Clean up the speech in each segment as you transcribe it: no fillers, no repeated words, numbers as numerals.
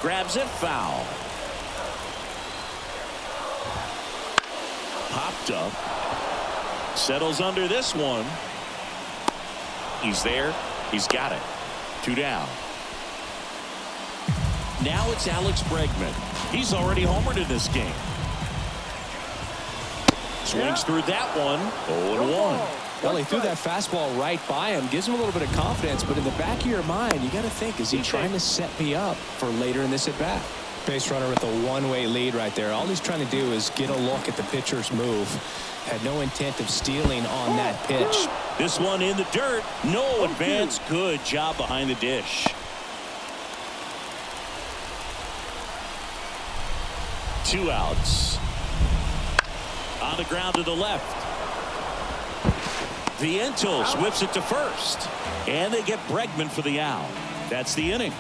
Grabs it, foul. Popped up. Settles under this one. He's there. He's got it. 2 down. Now it's Alex Bregman. He's already homered in this game. Swings through that one. 0-1. Well, he threw that fastball right by him. Gives him a little bit of confidence, but in the back of your mind, you got to think, is he trying to set me up for later in this at-bat? Base runner with a one-way lead right there. All he's trying to do is get a look at the pitcher's move. Had no intent of stealing on that pitch. This one in the dirt. No advance. Good job behind the dish. 2 outs. On the ground to the left. Vientos whips it to first. And they get Bregman for the out. That's the inning.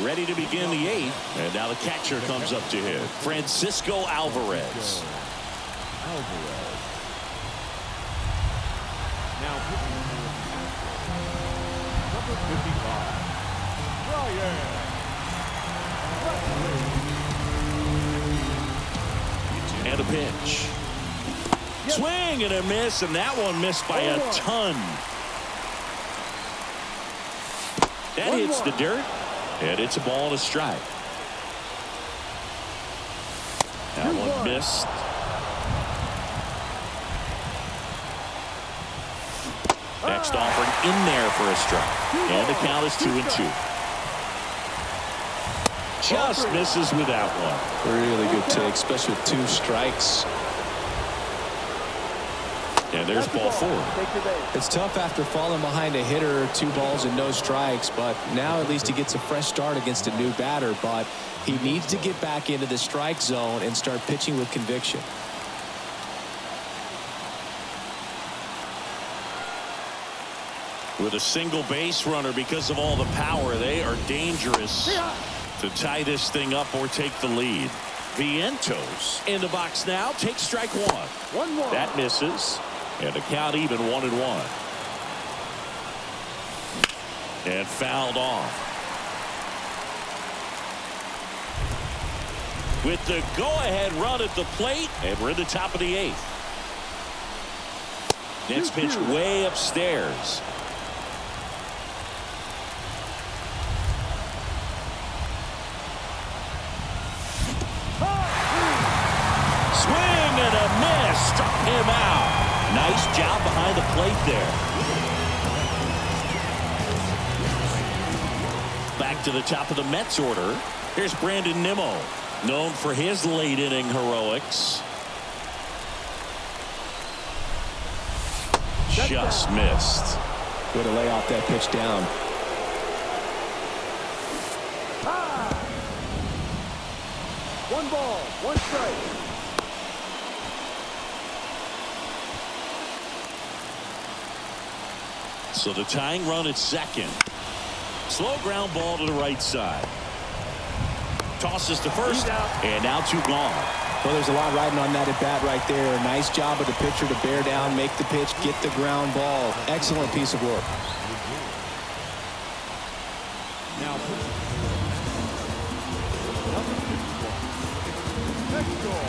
Ready to begin the 8th. And now the catcher comes up to hit. Francisco Alvarez. Now number 55. And a pitch. Swing and a miss, and that one missed by a ton. That hits the dirt, and it's a ball and a strike. That one missed. Next offering in there for a strike. And the count is 2-2. Just misses with that one. Really good take, especially with 2 strikes. And there's ball 4. It's tough after falling behind a hitter, 2 balls and no strikes, but now at least he gets a fresh start against a new batter. But he needs to get back into the strike zone and start pitching with conviction. With a single base runner, because of all the power, they are dangerous to tie this thing up or take the lead. Vientos in the box now. Takes strike 1. That misses. And the count even 1-1. And fouled off. With the go-ahead run at the plate, and we're in the top of the 8th. Next pitch way upstairs. Swing and a miss. Struck him out. Nice job behind the plate there. Back to the top of the Mets order. Here's Brandon Nimmo, known for his late inning heroics. Just missed. Way to lay off that pitch down. One ball, 1 strike. So the tying run at second. Slow ground ball to the right side. Tosses to first, and now 2 gone. Well, there's a lot riding on that at bat right there. Nice job of the pitcher to bear down, make the pitch, get the ground ball. Excellent piece of work. Now, number 51. Next goal.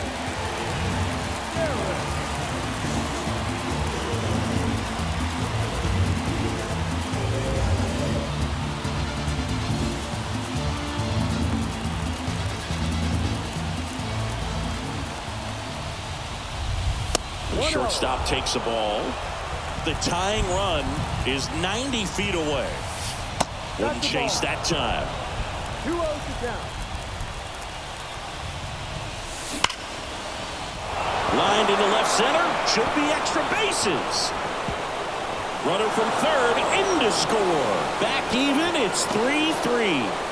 Shortstop takes a ball. The tying run is 90 feet away. Wouldn't chase that time. 2 outs to count. Lined into left center. Should be extra bases. Runner from third in to score. Back even. It's 3-3.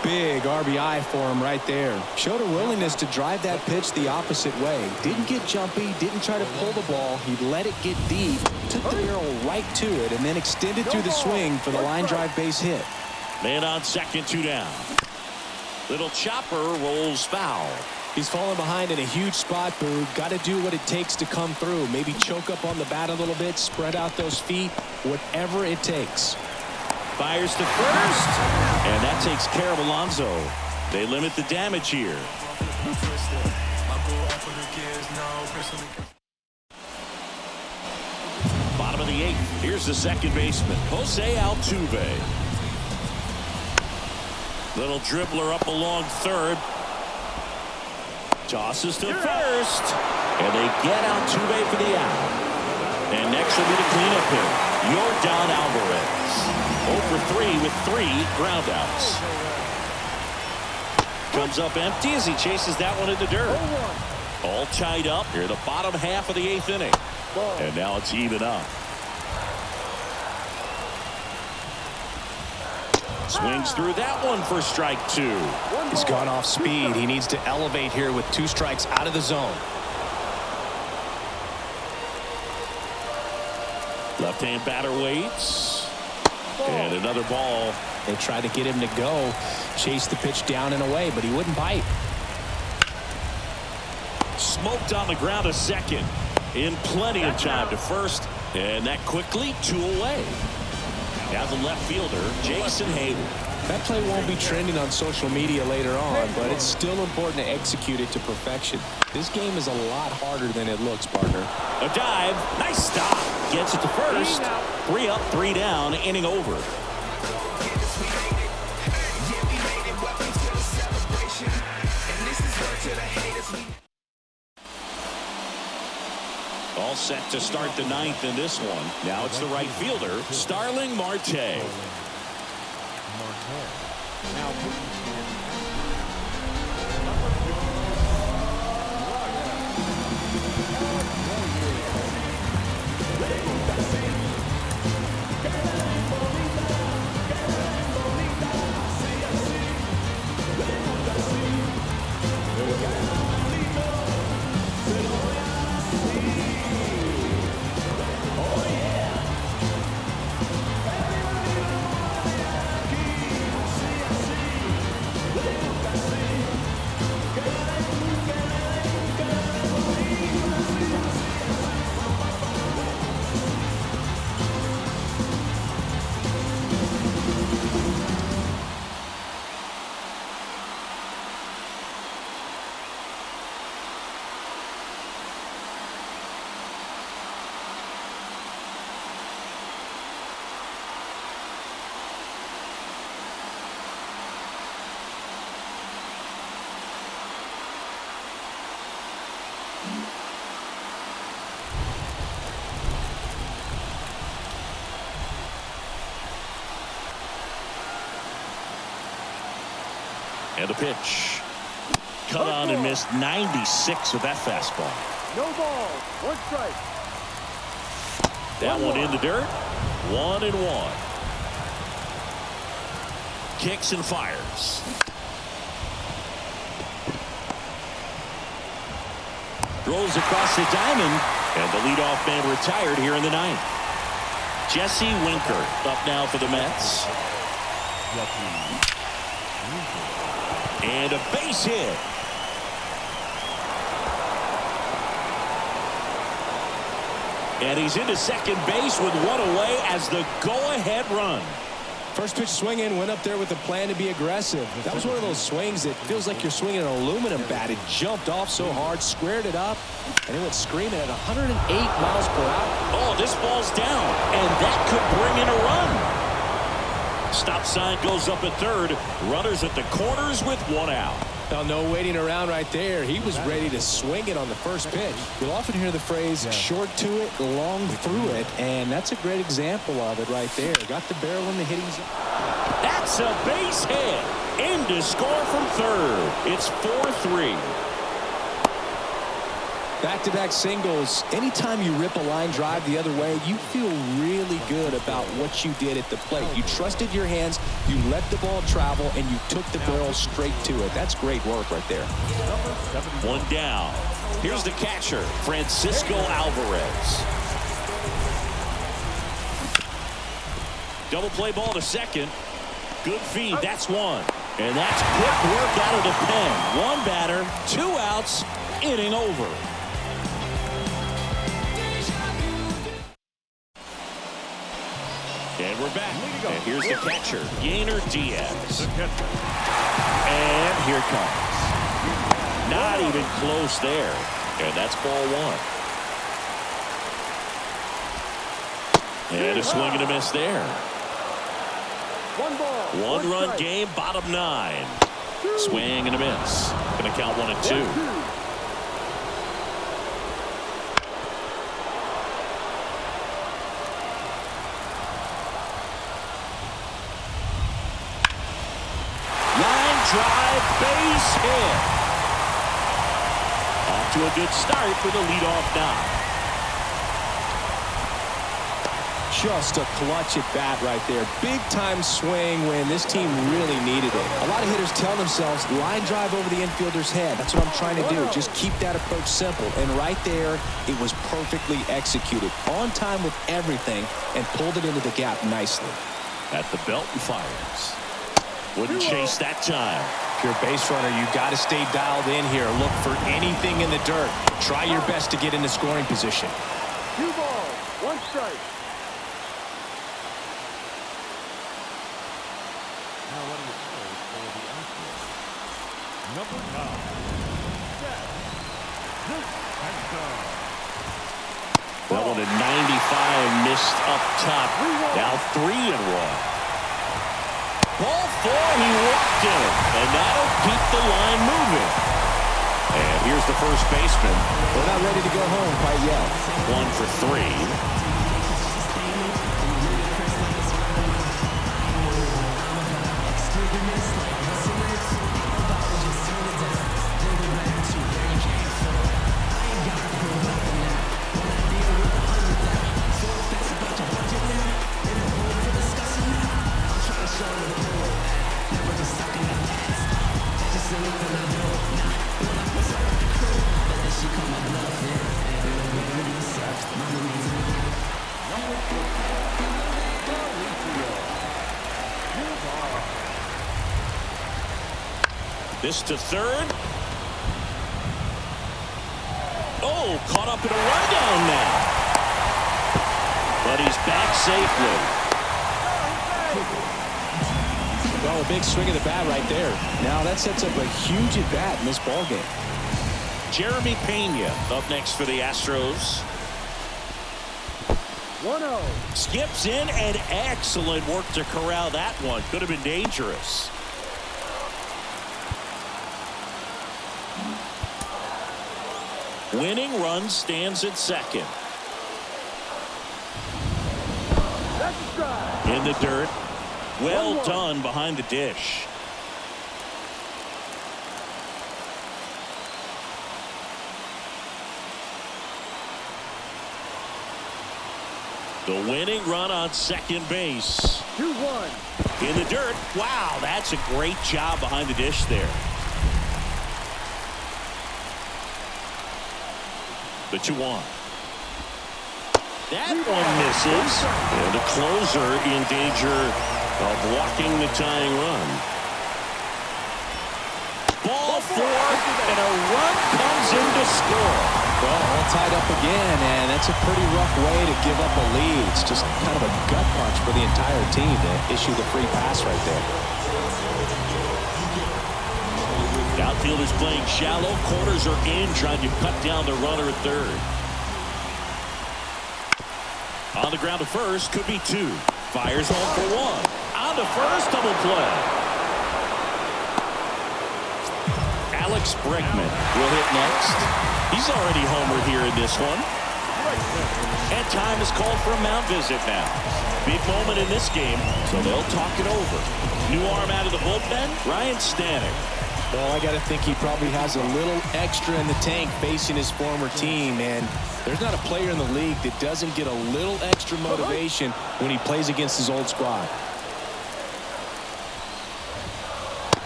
Big RBI for him right there. Showed a willingness to drive that pitch the opposite way. Didn't get jumpy, didn't try to pull the ball. He let it get deep, took the barrel right to it, and then extended through the swing for the line drive base hit. Man on second, 2 down. Little chopper rolls foul. He's fallen behind in a huge spot, Boog. Got to do what it takes to come through. Maybe choke up on the bat a little bit, spread out those feet, whatever it takes. Fires to first, and that takes care of Alonso. They limit the damage here. Bottom of the 8th. Here's the second baseman, Jose Altuve. Little dribbler up along third. Tosses to first, and they get Altuve for the out. And next will be the cleanup hitter, Yordan Alvarez. 0 for 3 with 3 groundouts. Comes up empty as he chases that one in the dirt. All tied up here, the bottom half of the 8th inning. And now it's even up. Swings through that one for strike 2. He's gone off speed. He needs to elevate here with 2 strikes out of the zone. Left-hand batter waits. And another ball. They tried to get him to go. Chase the pitch down and away, but he wouldn't bite. Smoked on the ground to second. In plenty of time to first. And that quickly 2 away. Now the left fielder, Jason Hayward. That play won't be trending on social media later on, but it's still important to execute it to perfection. This game is a lot harder than it looks, partner. A dive. Nice stop. Gets it to first. 3 up, 3 down. Inning over. All set to start the 9th in this one. Now it's the right fielder, Starling Marte. And the pitch. Cut on and missed 96 with that fastball. No ball. 1 strike. That one in the dirt. 1-1. Kicks and fires. Throws across the diamond. And the leadoff man retired here in the 9th. Jesse Winker up now for the Mets. And a base hit. And he's into second base with 1 away as the go-ahead run. First pitch swinging, went up there with a plan to be aggressive. That was one of those swings that feels like you're swinging an aluminum bat. It jumped off so hard, squared it up, and it went screaming at 108 miles per hour. Oh, this ball's down, and that could bring in a run. Stop sign goes up at third. Runners at the corners with 1 out. Now, no waiting around right there. He was ready to swing it on the first pitch. You'll often hear the phrase short to it, long through it, and that's a great example of it right there. Got the barrel in the hitting zone. That's a base hit. In to score from third. It's 4-3. Back-to-back singles. Anytime you rip a line drive the other way, you feel really good about what you did at the plate. You trusted your hands, you let the ball travel, and you took the barrel straight to it. That's great work right there. 1 down. Here's the catcher, Francisco Alvarez. Double play ball to second. Good feed. That's 1. And that's quick work out of the pen. One batter, 2 outs, inning over. And we're back. And here's the catcher, Yainer Diaz. And here it comes. Not even close there. And that's ball 1. And a swing and a miss there. 1 ball. 1 run game, bottom 9. Swing and a miss. Going to count 1 and 2. Line drive, base hit. Off to a good start for the leadoff knock. Just a clutch at bat right there. Big time swing when this team really needed it. A lot of hitters tell themselves line drive over the infielder's head. That's what I'm trying to do. Just keep that approach simple. And right there, it was perfectly executed. On time with everything and pulled it into the gap nicely. At the belt and fires. Wouldn't chase that time. If you're a base runner, you've got to stay dialed in here. Look for anything in the dirt. Try your best to get into scoring position. 2 balls. 1 strike. Number 9. That one at 95 missed up top. Now 3-1. Ball 4, he walked in, and that'll keep the line moving. And here's the first baseman. We're not ready to go home quite yet. 1 for 3. This to third. Oh, caught up in a rundown now. But he's back safely. Well, a big swing of the bat right there. Now that sets up a huge at bat in this ball game. Jeremy Pena up next for the Astros. 1-0. Skips in, and excellent work to corral that one. Could have been dangerous. Winning run stands at second. That's a strike. In the dirt. Well done behind the dish. The winning run on second base. 2-1. In the dirt. Wow, that's a great job behind the dish there. The 2-1. That one misses. And a closer in danger of walking the tying run. Ball 4, and a run comes in to score. Well, all tied up again, and that's a pretty rough way to give up a lead. It's just kind of a gut punch for the entire team to issue the free pass right there. Outfielders playing shallow. Corners are in, trying to cut down the runner at third. On the ground to first, could be 2. Fires home for 1. On to first, double play. Alex Bregman will hit next. He's already homered here in this one. And time is called for a mound visit now. Big moment in this game, so they'll talk it over. New arm out of the bullpen, Ryan Stanek. Well, I got to think he probably has a little extra in the tank facing his former team, and there's not a player in the league that doesn't get a little extra motivation when he plays against his old squad.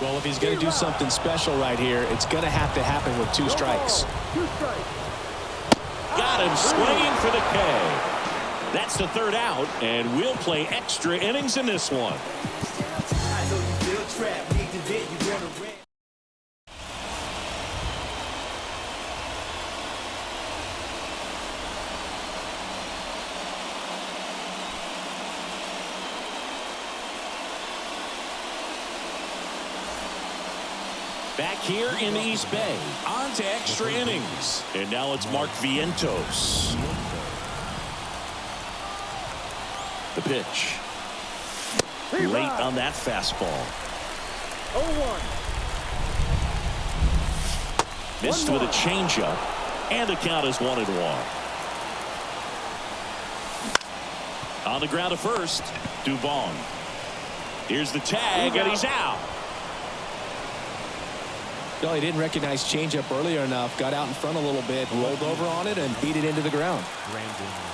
Well, if he's going to do something special right here, it's going to have to happen with 2 strikes. 2 strikes. Got him swinging for the K. That's the 3rd out, and we'll play extra innings in this one. I know you feel trapped, need to Back here in the East Bay, on to extra innings. And now it's Mark Vientos. The pitch. Late on that fastball. 0-1. Missed with a changeup. And the count is 1-1. On the ground to first, Dubon. Here's the tag, and he's out. No, he didn't recognize changeup earlier enough. Got out in front a little bit, rolled over on it, and beat it into the ground.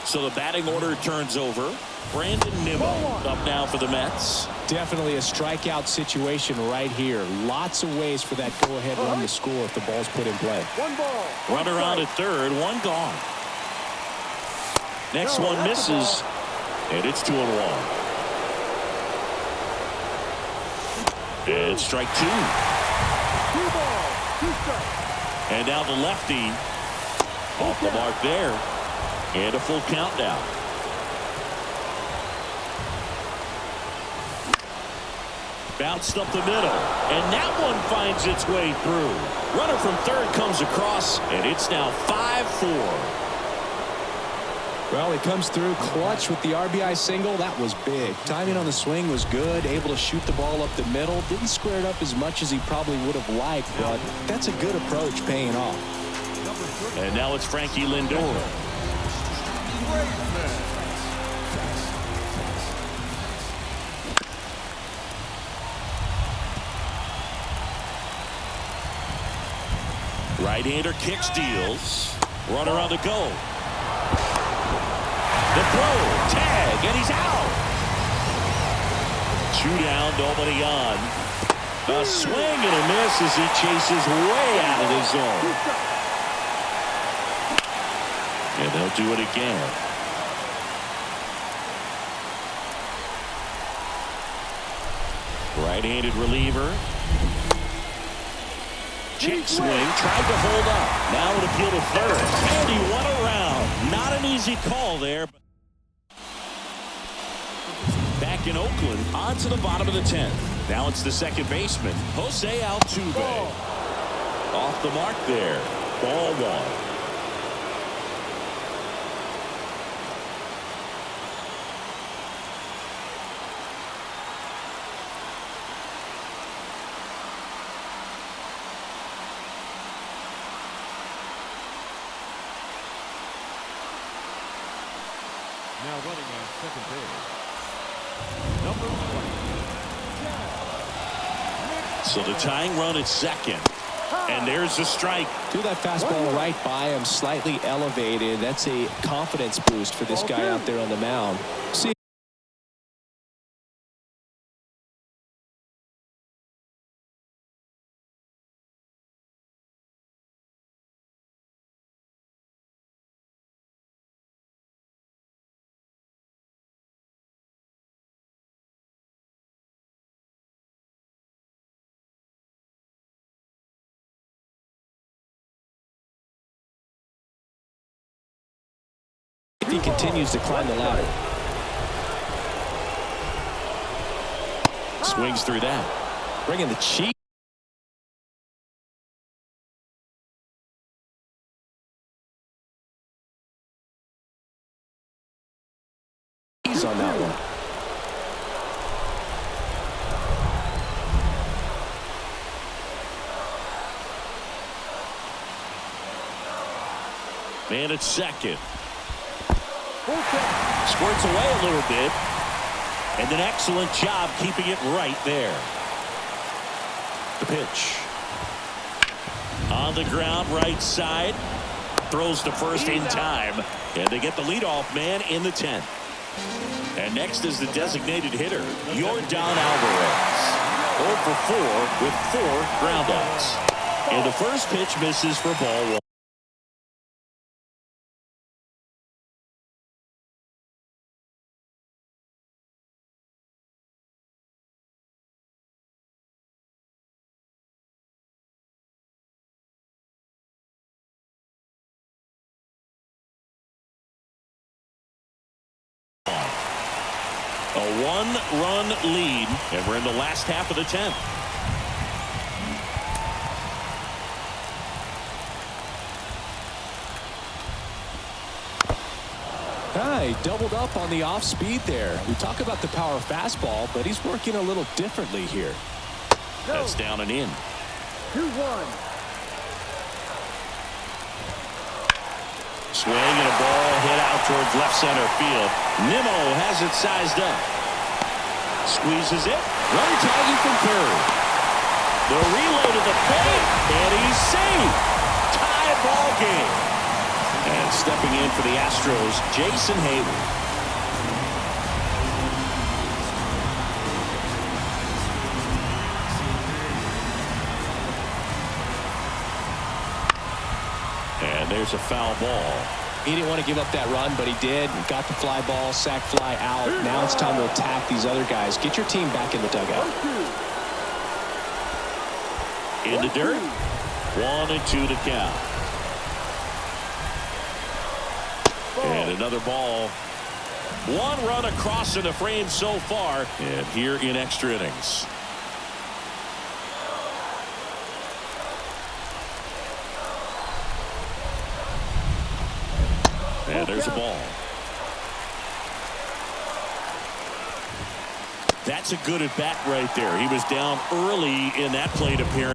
So the batting order turns over. Brandon Nimmo up now for the Mets. Definitely a strikeout situation right here. Lots of ways for that go-ahead run to score if the ball's put in play. 1 ball. Runner on at third, 1 gone. Next one misses, and it's 2-1. It's strike 2. 2 balls, 2 strikes. And now the lefty off the mark there. And a full count now. Bounced up the middle. And that one finds its way through. Runner from third comes across. And it's now 5-4. Well, he comes through clutch with the RBI single. That was big. Timing on the swing was good. Able to shoot the ball up the middle. Didn't square it up as much as he probably would have liked, but that's a good approach paying off. And now it's Frankie Lindor. Right-hander kicks, deals. Runner on the go. The throw, tag, and he's out. 2 down, nobody on. A swing and a miss as he chases way out of the zone. And they'll do it again. Right-handed reliever. Check swing, tried to hold up. Now an appeal to third. And he won around. Not an easy call there. Back in Oakland, on to the bottom of the 10th. Now it's the second baseman, Jose Altuve. Off the mark there. Ball 1. Now running at second base, number 20. So the tying run at second. And there's the strike. Threw that fastball right by him, slightly elevated. That's a confidence boost for this guy out there on the mound. See. He continues to climb the ladder. Swings through that. Bringing the cheek. He's on that one. Man at second. Squirts away a little bit. And an excellent job keeping it right there. The pitch. On the ground, right side. Throws to first in time. And they get the leadoff man in the 10th. And next is the designated hitter, Yordan Alvarez. 0 for 4 with 4 groundouts. And the first pitch misses for ball 1. A one-run lead, and we're in the last half of the 10th. He doubled up on the off speed there. We talk about the power fastball, but he's working a little differently here. That's down and in. 2-1. Swing and a ball hit out towards left center field. Nimmo has it sized up. Squeezes it. Run tagging from third. The relay to the plate, and he's safe. Tie ball game. And stepping in for the Astros, Jason Hayward. And there's a foul ball. He didn't want to give up that run, but he did. Got the fly ball, sac fly out. Now it's time to attack these other guys. Get your team back in the dugout. In the dirt. 1-2 to count. And another ball. One run across in the frame so far, and here in extra innings. And there's a ball. That's a good at bat right there. He was down early in that plate appearance.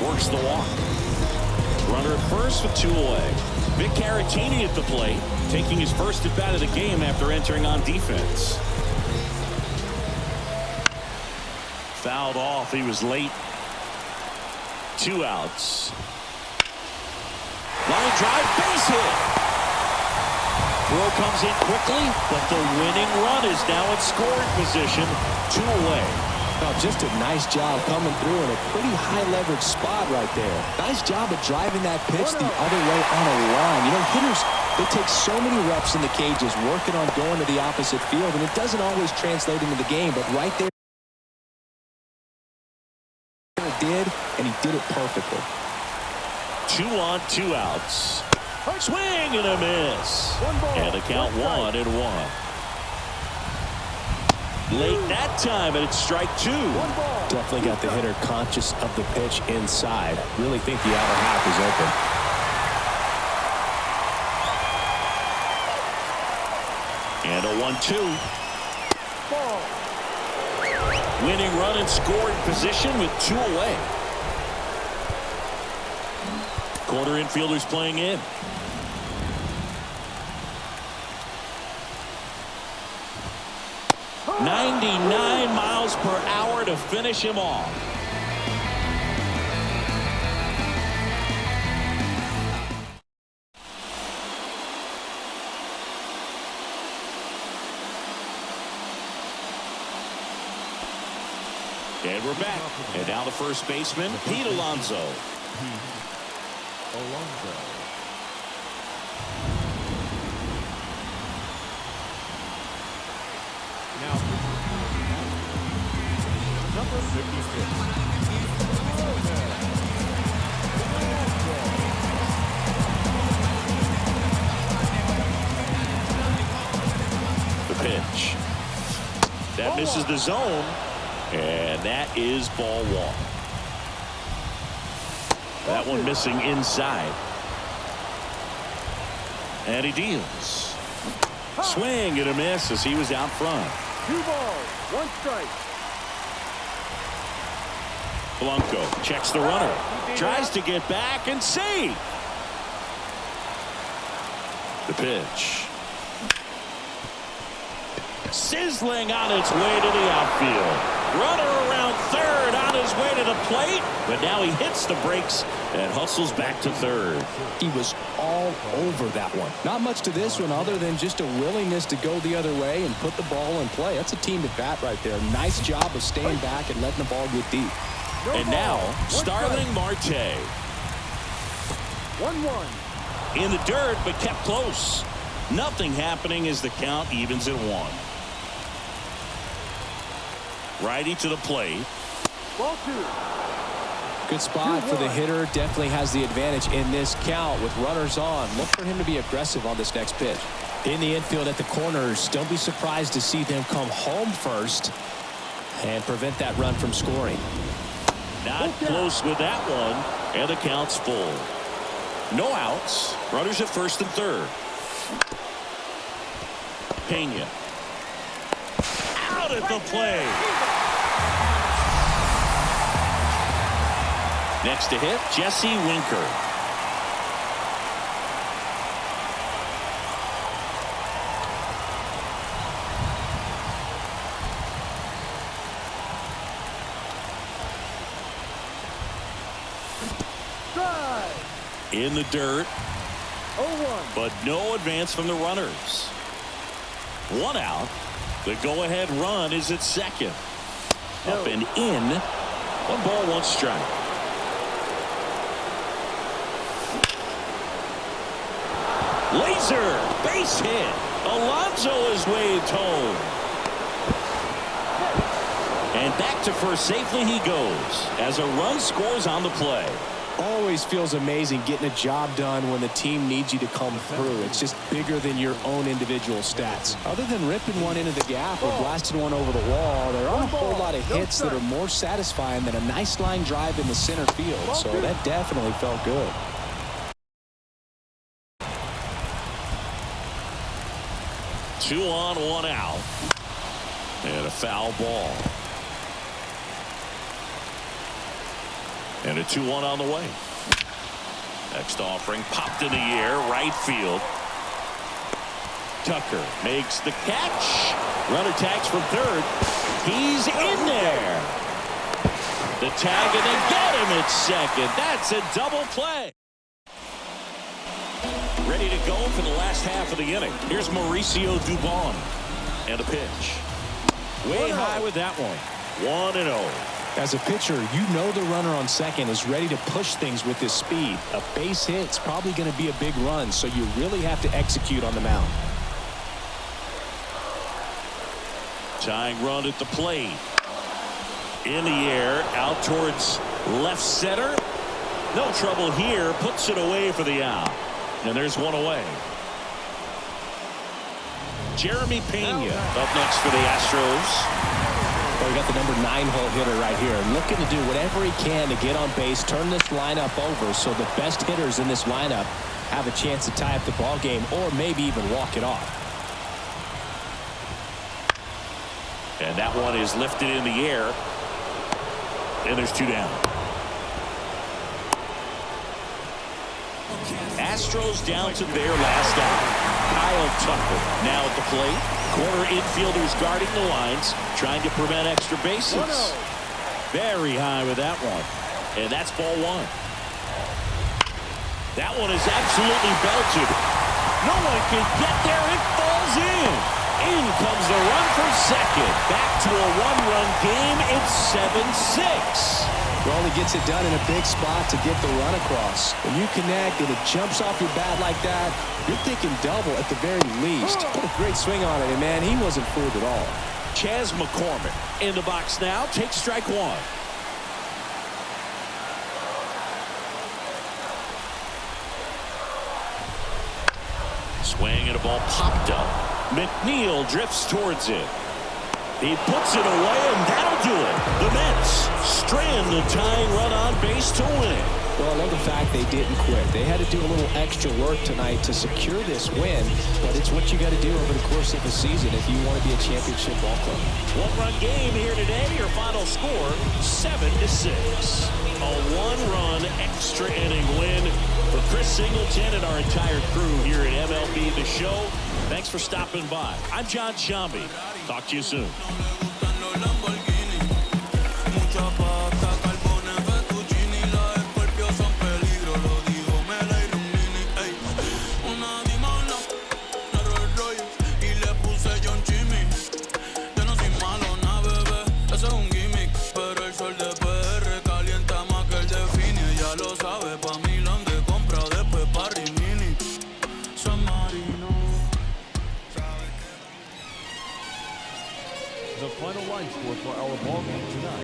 Works the walk. Runner at first with 2 away. Vic Caratini at the plate, taking his first at bat of the game after entering on defense. Fouled off. He was late. 2 outs. Line drive, base hit. Throw comes in quickly, but the winning run is now in scoring position. 2 away. Oh, just a nice job coming through in a pretty high leverage spot right there. Nice job of driving that pitch the other way on a line. You know, hitters, they take so many reps in the cages working on going to the opposite field, and it doesn't always translate into the game, but right there it did, and he did it perfectly. 2 on, 2 outs. Swing and a miss. And the count 1-1. Late that time, and it's strike 2. Definitely got the hitter conscious of the pitch inside. Really think the outer half is open. And a 1-2. Winning run in scoring position with 2 away. Corner infielders playing in. .99 miles per hour to finish him off. And we're back. And now the first baseman, Pete Alonso. Now, number 56. The pitch. That misses the zone. And that is ball 1. That one missing inside. And he deals. Swing and a miss as he was out front. 2 balls, 1 strike. Blanco checks the runner. Tries to get back and save. The pitch. Sizzling on its way to the outfield. Runner around third on his way to the plate. But now he hits the brakes and hustles back to third. He was all over that one. Not much to this one other than just a willingness to go the other way and put the ball in play. That's a team at bat right there. Nice job of staying back and letting the ball get deep. And now, Starling Marte. 1-1. In the dirt, but kept close. Nothing happening as the count evens at 1. Righty to the plate. Ball 2. Good spot for the hitter. Definitely has the advantage in this count with runners on. Look for him to be aggressive on this next pitch. In the infield at the corners, don't be surprised to see them come home first and prevent that run from scoring. Not close with that one, and the count's full. No outs. Runners at first and third. Pena. Out at the plate. Next to hit, Jesse Winker. In the dirt. 0-1. But no advance from the runners. One out. The go-ahead run is at second. Up and in. 1 ball, 1 strike. Laser base hit. Alonso is waved home. And back to first safely he goes as a run scores on the play. Always feels amazing getting a job done when the team needs you to come through. It's just bigger than your own individual stats. Other than ripping one into the gap or blasting one over the wall, there aren't a whole lot of hits that are more satisfying than a nice line drive in the center field. So that definitely felt good. Two on, 1 out. And a foul ball. And a 2-1 on the way. Next offering popped in the air, right field. Tucker makes the catch. Runner tags from third. He's in there. The tag and then get him at second. That's a double play. Ready to go for the last half of the inning. Here's Mauricio Dubon. And a pitch. Way high with that one. 1-0. As a pitcher, you know the runner on second is ready to push things with his speed. A base hit's probably going to be a big run, so you really have to execute on the mound. Tying run at the plate. In the air, out towards left center. No trouble here. Puts it away for the out. And there's one away. Jeremy Pena up next for the Astros. Well, we got the number 9-hole hitter right here, looking to do whatever he can to get on base, turn this lineup over so the best hitters in this lineup have a chance to tie up the ball game or maybe even walk it off. And that one is lifted in the air. And there's 2 down. Astros down to their last out. Kyle Tucker now at the plate. Corner infielders guarding the lines, trying to prevent extra bases. Very high with that one. And that's ball 1. That one is absolutely belted. No one can get there. It falls in. In comes the run from second. Back to a 1-run game. It's 7-6. Well, he gets it done in a big spot to get the run across. When you connect and it jumps off your bat like that, you're thinking double at the very least. What a great swing on it, and man, he wasn't fooled at all. Chas McCormick in the box now. Takes strike 1. Swing and a ball popped up. McNeil drifts towards it. He puts it away, and that'll do it. The Mets strand the tying run on base to win. Well, I love the fact they didn't quit. They had to do a little extra work tonight to secure this win, but it's what you got to do over the course of the season if you want to be a championship ball club. 1-run game here today. Your final score, 7-6. A 1-run extra inning win for Chris Singleton and our entire crew here at MLB The Show. Thanks for stopping by. I'm John Shambi. Talk to you soon. The final line score for our ball game tonight.